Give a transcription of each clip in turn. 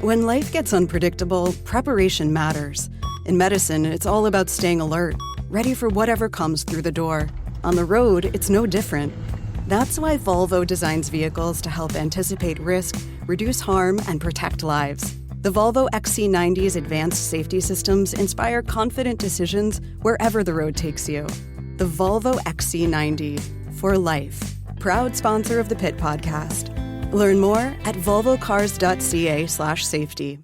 When life gets unpredictable, preparation matters. In medicine, it's all about staying alert, ready for whatever comes through the door. On the road, it's no different. That's why Volvo designs vehicles to help anticipate risk, reduce harm, and protect lives. The Volvo XC90's advanced safety systems inspire confident decisions wherever the road takes you. The Volvo XC90, for life. Proud sponsor of the Pit Podcast. Learn more at volvocars.ca/safety.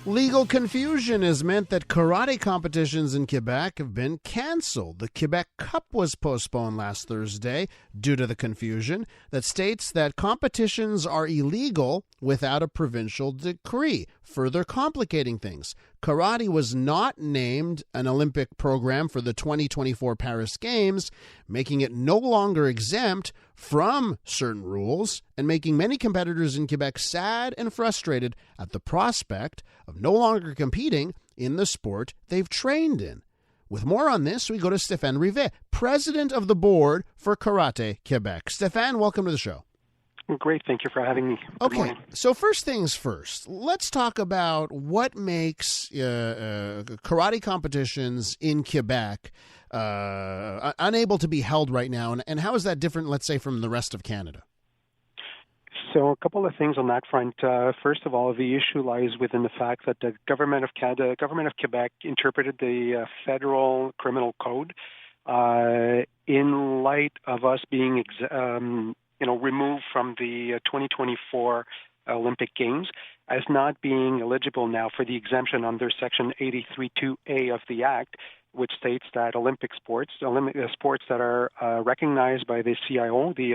Legal confusion has meant that karate competitions in Quebec have been canceled. The Quebec Cup was postponed last Thursday due to the confusion that states that competitions are illegal without a provincial decree, further complicating things. Karate was not named an Olympic program for the 2024 Paris Games, making it no longer exempt from certain rules and making many competitors in Quebec sad and frustrated at the prospect of no longer competing in the sport they've trained in. With more on this, we go to Stephane Rivest, president of the board for Karaté Quebec. Stephane, welcome to the show. Great. Thank you for having me. Okay. So first things first, let's talk about what makes karate competitions in Quebec unable to be held right now, and how is that different, let's say, from the rest of Canada? So a couple of things on that front. First of all, the issue lies within the fact that the government of Canada, government of Quebec, interpreted the federal criminal code in light of us being removed from the 2024 Olympic Games as not being eligible now for the exemption under Section 83(2)A of the Act, which states that Olympic sports, sports that are recognized by the CIO, the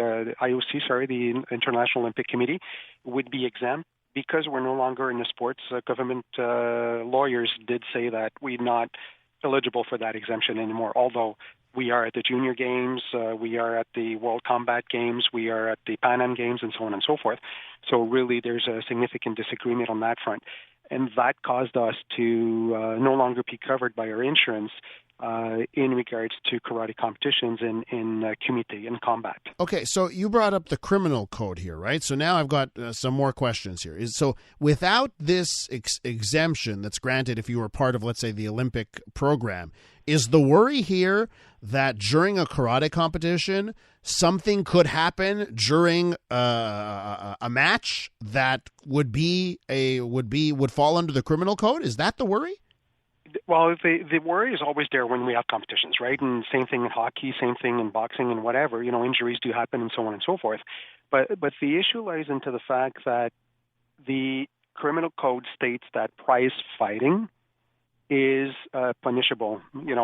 International Olympic Committee, would be exempt because we're no longer in the sports. Government lawyers did say that we're not eligible for that exemption anymore, although we are at the Junior Games, we are at the World Combat Games, we are at the Pan Am Games, and so on and so forth. So really there's a significant disagreement on that front. And that caused us to no longer be covered by our insurance in regards to karate competitions in kumite, in combat. Okay, so you brought up the criminal code here, right? So now I've got some more questions here. So without this exemption that's granted if you were part of, let's say, the Olympic program, is the worry here that during a karate competition, something could happen during a match that would fall under the criminal code? Is that the worry? Well, the worry is always there when we have competitions, right? And same thing in hockey, same thing in boxing and whatever. Injuries do happen and so on and so forth. But the issue lies into the fact that the criminal code states that prize fighting is punishable,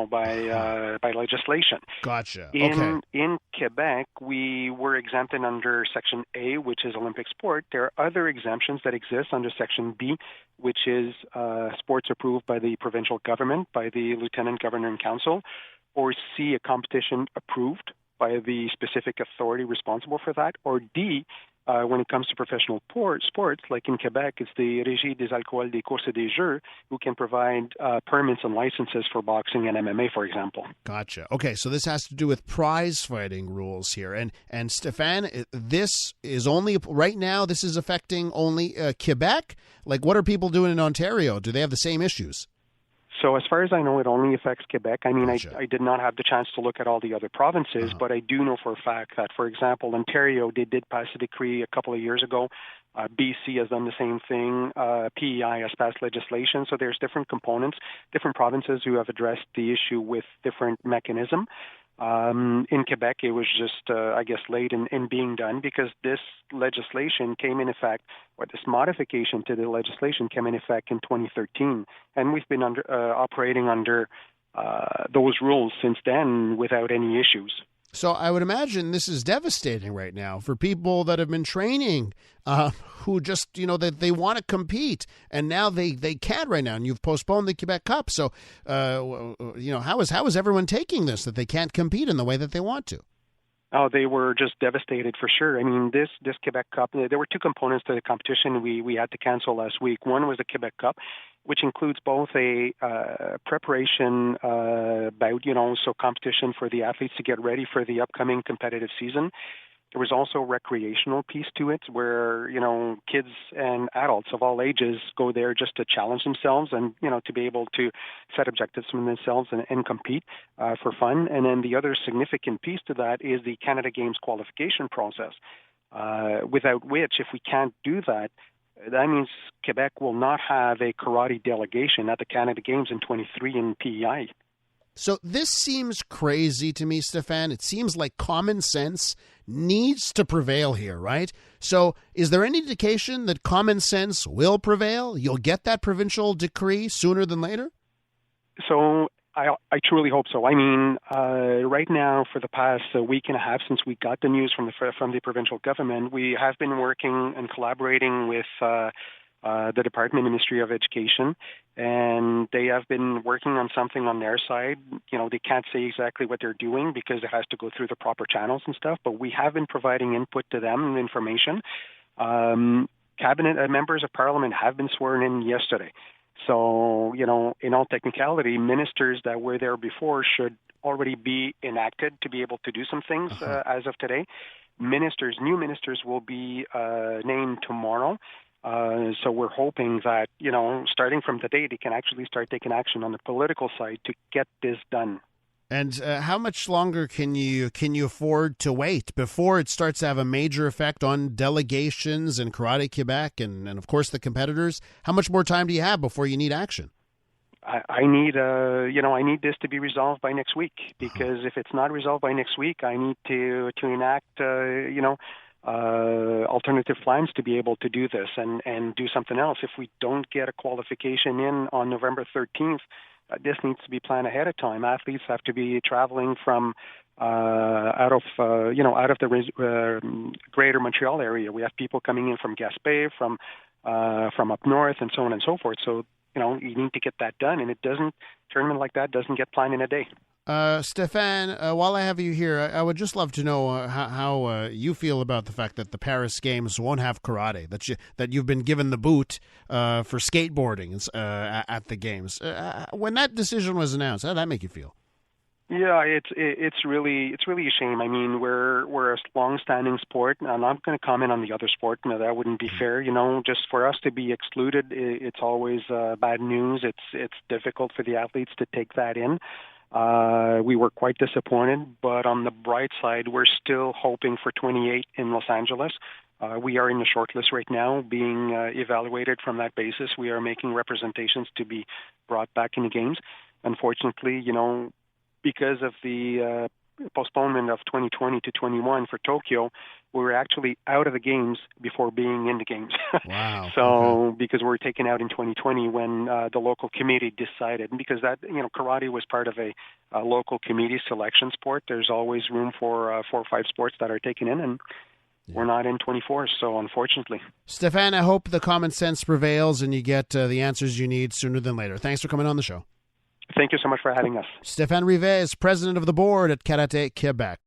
by legislation. Gotcha. In Quebec, we were exempted under Section A, which is Olympic sport. There are other exemptions that exist under Section B, which is sports approved by the provincial government, by the Lieutenant Governor and Council, or C, a competition approved by the specific authority responsible for that, or D, when it comes to professional sports, like in Quebec, it's the Régie des alcools des courses et des jeux, who can provide permits and licenses for boxing and MMA, for example. Gotcha. Okay, so this has to do with prize fighting rules here. And Stephane, this is only, right now, this is affecting only Quebec? Like, what are people doing in Ontario? Do they have the same issues? So as far as I know, it only affects Quebec. I mean, Gotcha. I did not have the chance to look at all the other provinces, but I do know for a fact that, for example, Ontario, they did pass a decree a couple of years ago. BC has done the same thing. PEI has passed legislation. So there's different components, different provinces who have addressed the issue with different mechanism. In Quebec, it was just, late in being done because this legislation came in effect, or this modification to the legislation came in effect in 2013. And we've been operating under those rules since then without any issues. So I would imagine this is devastating right now for people that have been training, who just, that they want to compete, and now they can't right now, and you've postponed the Quebec Cup. So, how is everyone taking this, that they can't compete in the way that they want to? Oh, they were just devastated for sure. I mean, this Quebec Cup, there were two components to the competition we had to cancel last week. One was the Quebec Cup, which includes both a preparation bout, so competition for the athletes to get ready for the upcoming competitive season. There was also a recreational piece to it where, kids and adults of all ages go there just to challenge themselves and, to be able to set objectives for themselves and compete for fun. And then the other significant piece to that is the Canada Games qualification process, without which, if we can't do that, that means Quebec will not have a karate delegation at the Canada Games in 23 in PEI. So this seems crazy to me, Stephane. It seems like common sense needs to prevail here, right? So is there any indication that common sense will prevail? You'll get that provincial decree sooner than later? So I truly hope so. I mean, right now, for the past week and a half since we got the news from the provincial government, we have been working and collaborating with the Department Ministry of Education, and they have been working on something on their side. They can't say exactly what they're doing because it has to go through the proper channels and stuff, but we have been providing input to them and information. Cabinet members of Parliament have been sworn in yesterday. So, in all technicality, ministers that were there before should already be enacted to be able to do some things as of today. New ministers will be named tomorrow. So we're hoping that, starting from today, they can actually start taking action on the political side to get this done. And how much longer can you afford to wait before it starts to have a major effect on delegations and Karate Quebec and of course the competitors? How much more time do you have before you need action? I need I need this to be resolved by next week, because if it's not resolved by next week, I need to enact alternative plans to be able to do this and do something else. If we don't get a qualification in on November 13th, this needs to be planned ahead of time. Athletes have to be traveling from out of the greater Montreal area. We have people coming in from Gaspé, from up north, and so on and so forth. So you need to get that done, and tournament like that doesn't get planned in a day. Stephane, while I have you here, I would just love to know how you feel about the fact that the Paris Games won't have karate, that you've been given the boot for skateboarding at the Games. When that decision was announced, how did that make you feel? Yeah, it's really a shame. I mean, we're a long-standing sport, and I'm not going to comment on the other sport. That wouldn't be fair. Just for us to be excluded, it's always bad news. It's difficult for the athletes to take that in. We were quite disappointed, but on the bright side, we're still hoping for 28 in Los Angeles. We are in the shortlist right now, being evaluated from that basis. We are making representations to be brought back in the Games. Unfortunately, because of the postponement of 2020 to 21 for Tokyo, we were actually out of the Games before being in the Games. Wow. So, because we were taken out in 2020 when the local committee decided, and because that, karate was part of a local committee selection sport, there's always room for 4 or 5 sports that are taken in, and we're not in 24, so unfortunately. Stephane, I hope the common sense prevails and you get the answers you need sooner than later. Thanks for coming on the show. Thank you so much for having us. Stephane Rivest, president of the board at Karaté Quebec.